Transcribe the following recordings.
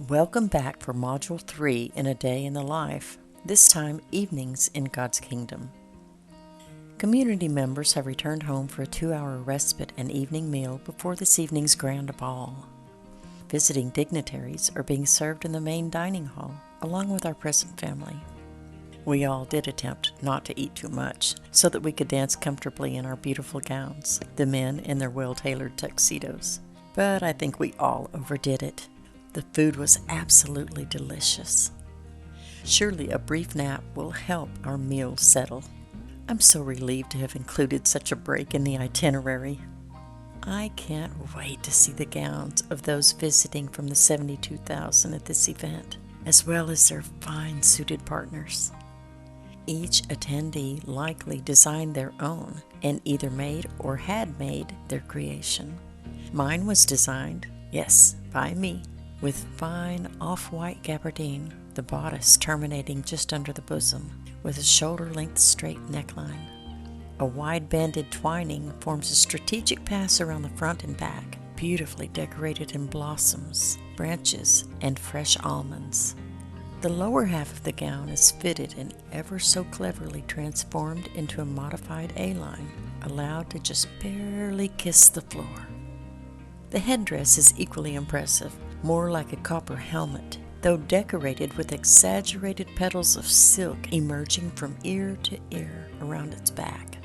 Welcome back for Module 3 in A Day in the Life, this time evenings in God's Kingdom. Community members have returned home for a 2-hour respite and evening meal before this evening's grand ball. Visiting dignitaries are being served in the main dining hall, along with our present family. We all did attempt not to eat too much, so that we could dance comfortably in our beautiful gowns, the men in their well-tailored tuxedos. But I think we all overdid it. The food was absolutely delicious. Surely a brief nap will help our meal settle. I'm so relieved to have included such a break in the itinerary. I can't wait to see the gowns of those visiting from the 72,000 at this event, as well as their fine suited partners. Each attendee likely designed their own and either made or had made their creation. Mine was designed, yes, by me, with fine off-white gabardine, the bodice terminating just under the bosom, with a shoulder-length straight neckline. A wide-banded twining forms a strategic pass around the front and back, beautifully decorated in blossoms, branches, and fresh almonds. The lower half of the gown is fitted and ever so cleverly transformed into a modified A-line, allowed to just barely kiss the floor. The headdress is equally impressive, more like a copper helmet, though decorated with exaggerated petals of silk emerging from ear to ear around its back.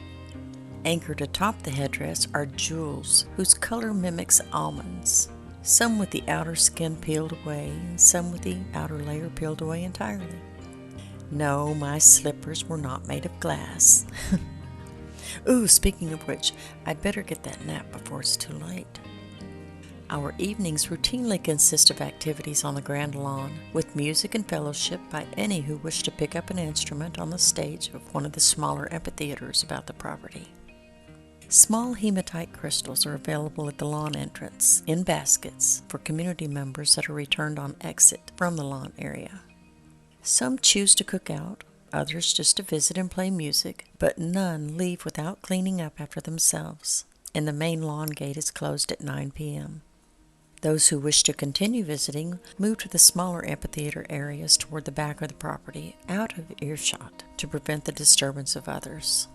Anchored atop the headdress are jewels whose color mimics almonds, some with the outer skin peeled away and some with the outer layer peeled away entirely. No, my slippers were not made of glass. Ooh, speaking of which, I'd better get that nap before it's too late. Our evenings routinely consist of activities on the grand lawn, with music and fellowship by any who wish to pick up an instrument on the stage of one of the smaller amphitheaters about the property. Small hematite crystals are available at the lawn entrance, in baskets, for community members that are returned on exit from the lawn area. Some choose to cook out, others just to visit and play music, but none leave without cleaning up after themselves, and the main lawn gate is closed at 9 p.m. Those who wish to continue visiting move to the smaller amphitheater areas toward the back of the property, out of earshot, to prevent the disturbance of others.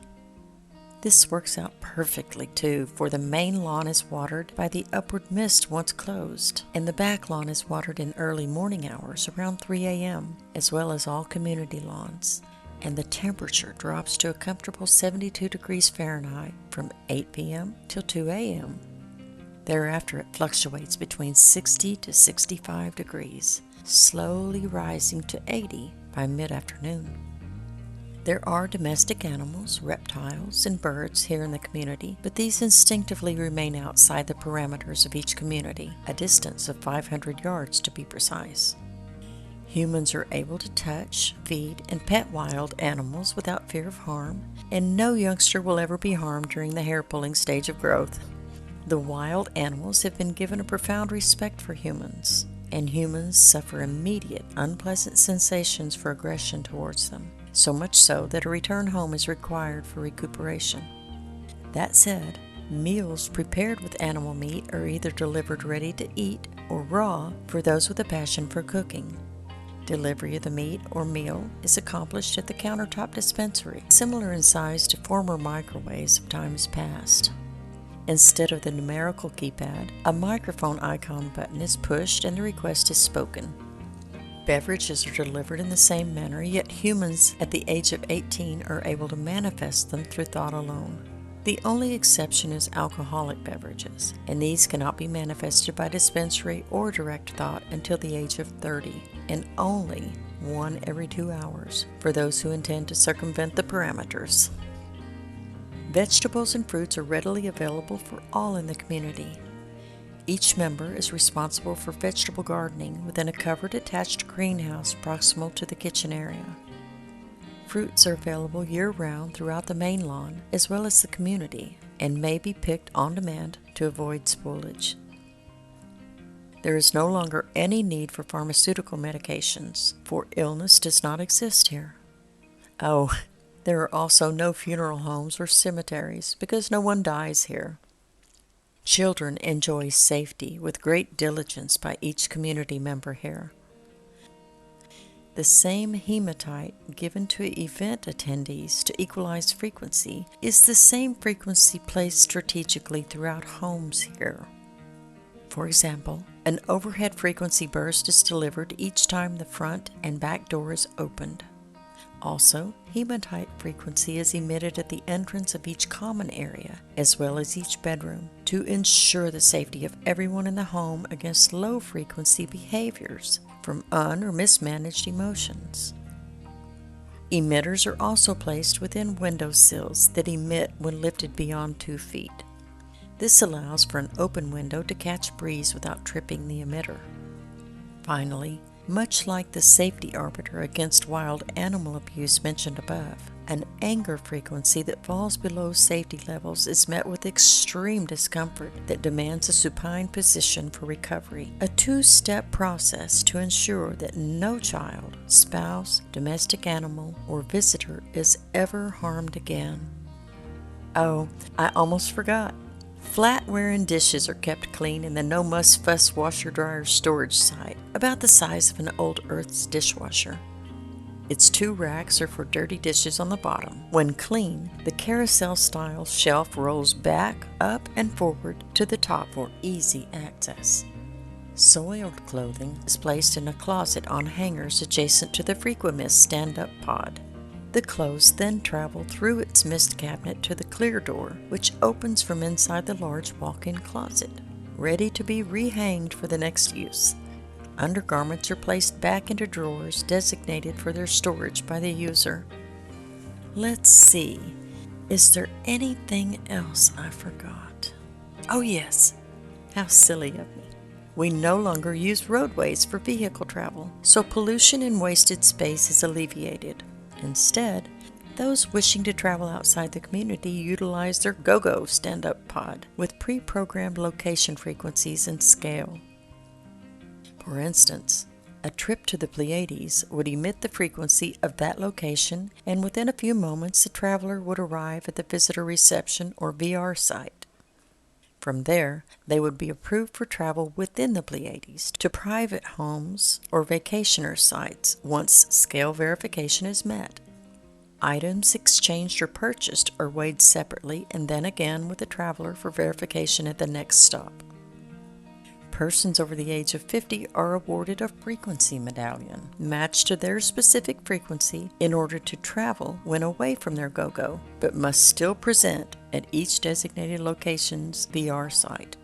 This works out perfectly, too, for the main lawn is watered by the upward mist once closed, and the back lawn is watered in early morning hours around 3 a.m., as well as all community lawns, and the temperature drops to a comfortable 72 degrees Fahrenheit from 8 p.m. till 2 a.m. Thereafter, it fluctuates between 60 to 65 degrees, slowly rising to 80 by mid-afternoon. There are domestic animals, reptiles, and birds here in the community, but these instinctively remain outside the parameters of each community, a distance of 500 yards to be precise. Humans are able to touch, feed, and pet wild animals without fear of harm, and no youngster will ever be harmed during the hair-pulling stage of growth. The wild animals have been given a profound respect for humans, and humans suffer immediate, unpleasant sensations for aggression towards them, so much so that a return home is required for recuperation. That said, meals prepared with animal meat are either delivered ready to eat or raw for those with a passion for cooking. Delivery of the meat or meal is accomplished at the countertop dispensary, similar in size to former microwaves of times past. Instead of the numerical keypad, a microphone icon button is pushed and the request is spoken. Beverages are delivered in the same manner, yet humans at the age of 18 are able to manifest them through thought alone. The only exception is alcoholic beverages, and these cannot be manifested by dispensary or direct thought until the age of 30, and only one every 2 hours for those who intend to circumvent the parameters. Vegetables and fruits are readily available for all in the community. Each member is responsible for vegetable gardening within a covered attached greenhouse proximal to the kitchen area. Fruits are available year-round throughout the main lawn as well as the community and may be picked on demand to avoid spoilage. There is no longer any need for pharmaceutical medications, for illness does not exist here. Oh, there are also no funeral homes or cemeteries because no one dies here. Children enjoy safety with great diligence by each community member here. The same hematite given to event attendees to equalize frequency is the same frequency placed strategically throughout homes here. For example, an overhead frequency burst is delivered each time the front and back door is opened. Also, hematite frequency is emitted at the entrance of each common area, as well as each bedroom, to ensure the safety of everyone in the home against low-frequency behaviors from un- or mismanaged emotions. Emitters are also placed within windowsills that emit when lifted beyond 2 feet. This allows for an open window to catch breeze without tripping the emitter. Finally, much like the safety arbiter against wild animal abuse mentioned above, an anger frequency that falls below safety levels is met with extreme discomfort that demands a supine position for recovery, a 2-step process to ensure that no child, spouse, domestic animal, or visitor is ever harmed again. Oh, I almost forgot. Flatware and dishes are kept clean in the No Muss Fuss washer-dryer storage site, about the size of an old Earth's dishwasher. Its 2 racks are for dirty dishes on the bottom. When clean, the carousel-style shelf rolls back, up, and forward to the top for easy access. Soiled clothing is placed in a closet on hangers adjacent to the Frequamist stand-up pod. The clothes then travel through its mist cabinet to the clear door, which opens from inside the large walk-in closet, ready to be rehanged for the next use. Undergarments are placed back into drawers designated for their storage by the user. Let's see, is there anything else I forgot? Oh yes, how silly of me. We no longer use roadways for vehicle travel, so pollution and wasted space is alleviated. Instead, those wishing to travel outside the community utilize their GoGo stand-up pod with pre-programmed location frequencies and scale. For instance, a trip to the Pleiades would emit the frequency of that location, and within a few moments the traveler would arrive at the visitor reception or VR site. From there, they would be approved for travel within the Pleiades to private homes or vacationer sites once scale verification is met. Items exchanged or purchased are weighed separately and then again with the traveler for verification at the next stop. Persons over the age of 50 are awarded a frequency medallion matched to their specific frequency in order to travel when away from their GoGo, but must still present at each designated location's VR site.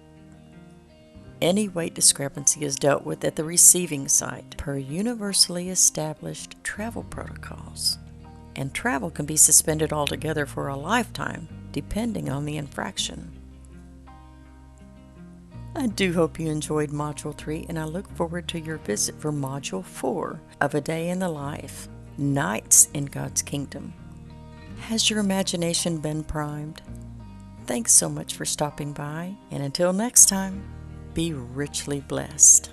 Any weight discrepancy is dealt with at the receiving site per universally established travel protocols, and travel can be suspended altogether for a lifetime depending on the infraction. I do hope you enjoyed Module 3, and I look forward to your visit for Module 4 of A Day in the Life, Nights in God's Kingdom. Has your imagination been primed? Thanks so much for stopping by, and until next time, be richly blessed.